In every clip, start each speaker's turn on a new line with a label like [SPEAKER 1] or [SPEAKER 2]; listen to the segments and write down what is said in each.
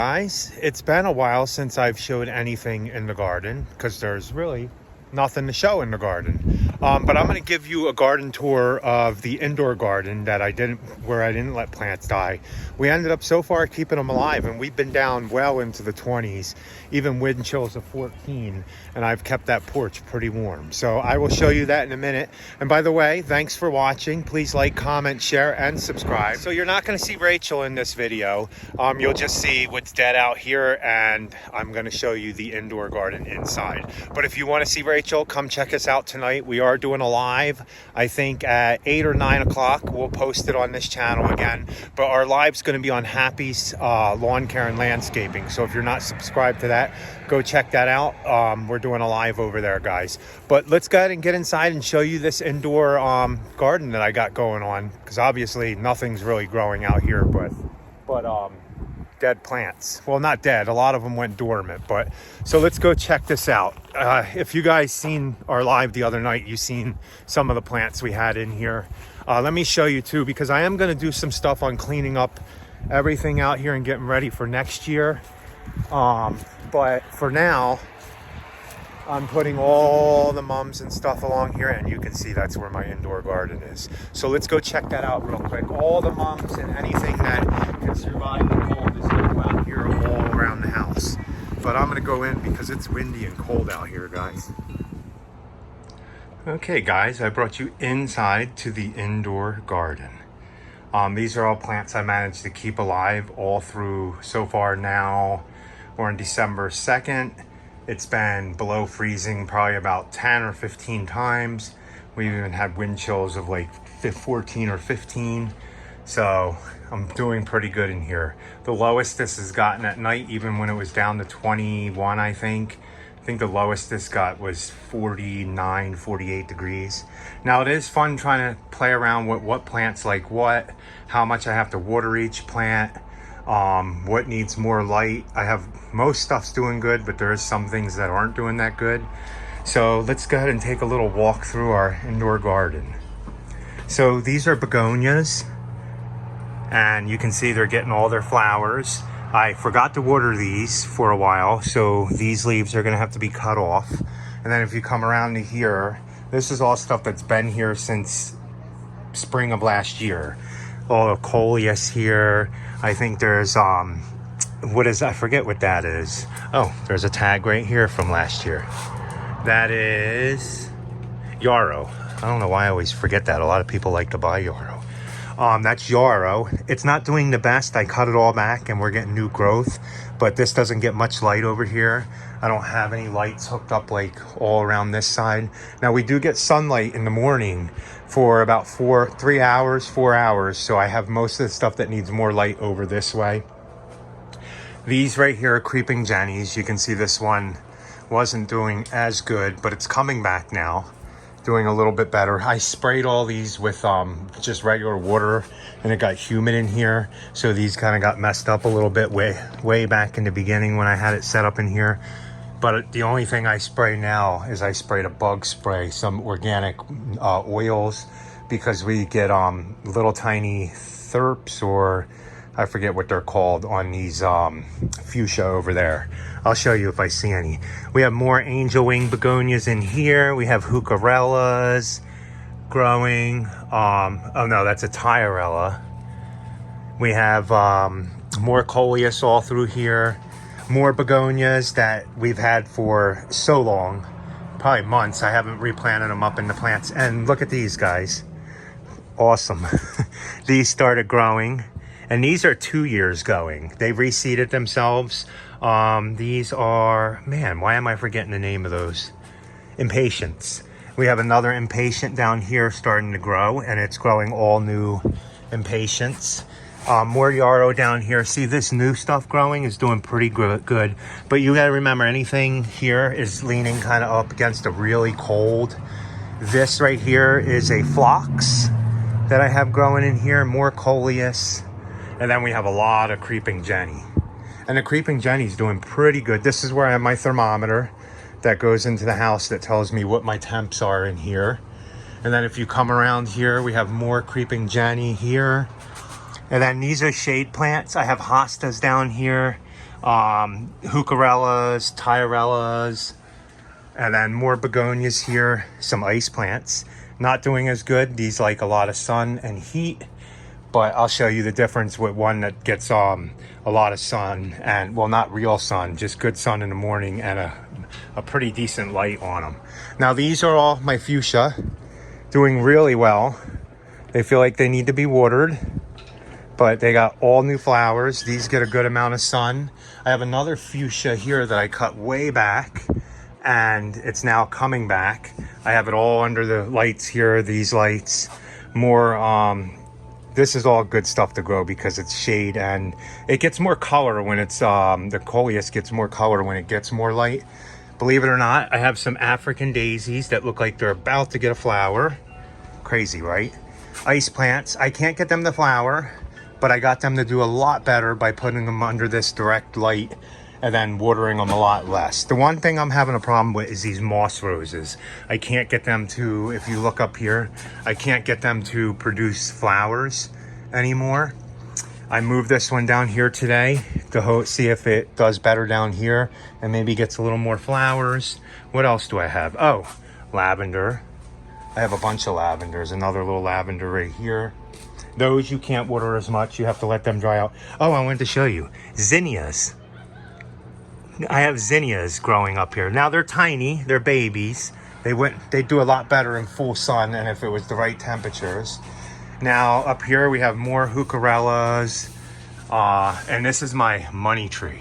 [SPEAKER 1] guys, it's been a while since I've showed anything in the garden because there's really nothing to show in the garden. But I'm going to give you a garden tour of the indoor garden that I didn't let plants die. We ended up so far keeping them alive, and we've been down well into the 20s, even wind chills of 14, and I've kept that porch pretty warm. So I will show you that in a minute. And by the way, thanks for watching. Please like, comment, share, and subscribe. So you're not going to see Rachel in this video. You'll just see what's dead out here, and I'm going to show you the indoor garden inside. But if you want to see Rachel, come check us out tonight. We are doing a live, I think at 8 or 9 o'clock. We'll post it on this channel again. But our live's going to be on Happy's Lawn Care and Landscaping. So if you're not subscribed to that, go check that out. We're doing a live over there, guys. But let's go ahead and get inside and show you this indoor garden that I got going on. Because obviously nothing's really growing out here, but dead plants. Well, not dead, a lot of them went dormant. But so let's go check this out. If you guys seen our live the other night, you seen some of the plants we had in here. Let me show you too, because I am going to do some stuff on cleaning up everything out here and getting ready for next year. But for now, I'm putting all the mums and stuff along here, and you can see that's where my indoor garden is. So let's go check that out real quick. All the mums and anything that can survive the cold is going to go out here all around the house. But I'm going to go in because it's windy and cold out here, guys. Okay, guys, I brought you inside to the indoor garden. These are all plants I managed to keep alive all through so far. Now we're on December 2nd. It's been below freezing probably about 10 or 15 times. We even had wind chills of like 14 or 15. So I'm doing pretty good in here. The lowest this has gotten at night, even when it was down to 21, I think the lowest this got was 49, 48 degrees. Now it is fun trying to play around with what plants like what, how much I have to water each plant. What needs more light. I have most stuff's doing good, but there is some things that aren't doing that good. So let's go ahead and take a little walk through our indoor garden. So these are begonias, and you can see they're getting all their flowers. I forgot to water these for a while, so these leaves are gonna have to be cut off. And then if you come around to here, this is all stuff that's been here since spring of last year. All the coleus here. I think there's I forget what that is. Oh, there's a tag right here from last year. That is yarrow. I don't know why I always forget that. A lot of people like to buy yarrow. That's yarrow. It's not doing the best. I cut it all back and we're getting new growth, but this doesn't get much light over here. I don't have any lights hooked up like all around this side. Now we do get sunlight in the morning for about 4 hours. So I have most of the stuff that needs more light over this way. These right here are creeping jennies. You can see this one wasn't doing as good, but it's coming back now, doing a little bit better. I sprayed all these with just regular water, and it got humid in here, so these kind of got messed up a little bit way back in the beginning when I had it set up in here. But the only thing I spray now is I sprayed a bug spray, some organic oils, because we get little tiny thrips, or I forget what they're called, on these fuchsia over there. I'll show you if I see any. We have more angel wing begonias in here. We have heucherellas growing. Oh no, that's a tiarella. We have more coleus all through here. More begonias that we've had for so long, probably months. I haven't replanted them up in the plants. And look at these guys. Awesome. These started growing. And these are 2 years going. They reseeded themselves. These are, man, why am I forgetting the name of those? Impatiens. We have another impatient down here starting to grow, and it's growing all new impatiens. More yarrow down here. See, this new stuff growing is doing pretty good. But you gotta remember, anything here is leaning kind of up against a really cold. This right here is a phlox that I have growing in here. More coleus. And then we have a lot of creeping jenny. And the creeping jenny's doing pretty good. This is where I have my thermometer that goes into the house that tells me what my temps are in here. And then if you come around here, we have more creeping jenny here. And then these are shade plants. I have hostas down here. Heucherellas, Tyrellas, and then more begonias here, some ice plants. Not doing as good. These like a lot of sun and heat, but I'll show you the difference with one that gets a lot of sun and, well, not real sun, just good sun in the morning and a pretty decent light on them. Now these are all my fuchsia, doing really well. They feel like they need to be watered, but they got all new flowers. These get a good amount of sun. I have another fuchsia here that I cut way back, and it's now coming back. I have it all under the lights here, these lights. More, this is all good stuff to grow because it's shade, and it gets more color when it's, the coleus gets more color when it gets more light. Believe it or not, I have some African daisies that look like they're about to get a flower. Crazy, right? Ice plants, I can't get them to flower, but I got them to do a lot better by putting them under this direct light and then watering them a lot less. The one thing I'm having a problem with is these moss roses. I can't get them to, if you look up here, I can't get them to produce flowers anymore. I moved this one down here today to see if it does better down here and maybe gets a little more flowers. What else do I have? Oh, lavender. I have a bunch of lavenders, another little lavender right here. Those you can't water as much, you have to let them dry out. Oh, I wanted to show you, zinnias. I have zinnias growing up here. Now they're tiny, they're babies. They do a lot better in full sun and if it was the right temperatures. Now up here we have more heucherellas, and this is my money tree.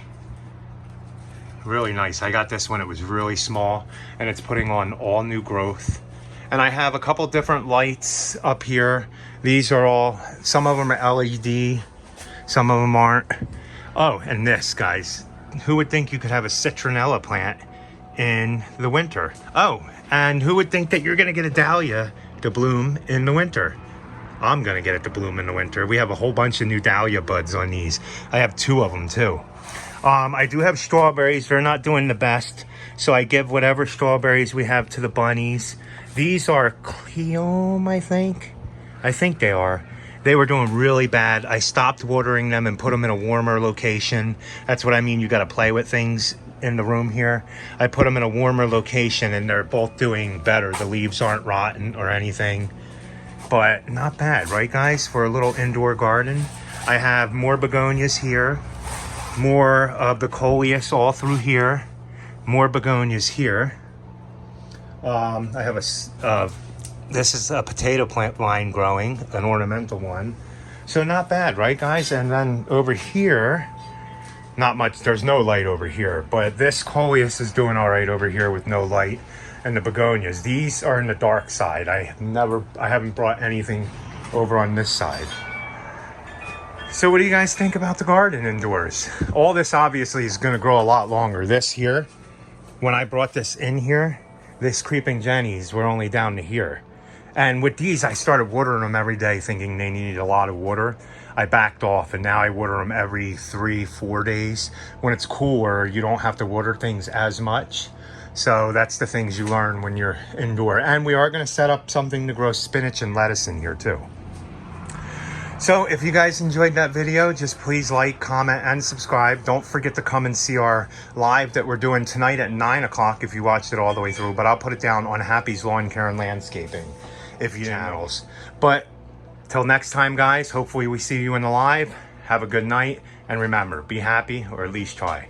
[SPEAKER 1] Really nice. I got this when it was really small, and it's putting on all new growth. And I have a couple different lights up here. These are all, some of them are LED, some of them aren't. Oh, and this, guys, who would think you could have a citronella plant in the winter? Oh, and who would think that you're gonna get a dahlia to bloom in the winter? I'm gonna get it to bloom in the winter. We have a whole bunch of new dahlia buds on these. I have 2 of them too. I do have strawberries. They're not doing the best, so I give whatever strawberries we have to the bunnies. These are Cleome, I think. I think they are. They were doing really bad. I stopped watering them and put them in a warmer location. That's what I mean. You got to play with things in the room here. I put them in a warmer location and they're both doing better. The leaves aren't rotten or anything, but not bad, right guys? For a little indoor garden. I have more begonias here, more of the coleus all through here, more begonias here. I have this is a potato plant line growing, an ornamental one. So not bad, right guys? And then over here, not much, there's no light over here, but this coleus is doing all right over here with no light. And the begonias, these are in the dark side. I haven't brought anything over on this side. So what do you guys think about the garden indoors? All this obviously is gonna grow a lot longer. This here, when I brought this in here, this creeping jennies were only down to here. And with these, I started watering them every day thinking they needed a lot of water. I backed off and now I water them every 3-4 days. When it's cooler, you don't have to water things as much. So that's the things you learn when you're indoor. And we are gonna set up something to grow spinach and lettuce in here too. So if you guys enjoyed that video, just please like, comment, and subscribe. Don't forget to come and see our live that we're doing tonight at 9 o'clock if you watched it all the way through. But I'll put it down on Happy's Lawn Care and Landscaping if you channels. But till next time, guys, hopefully we see you in the live. Have a good night. And remember, be happy, or at least try.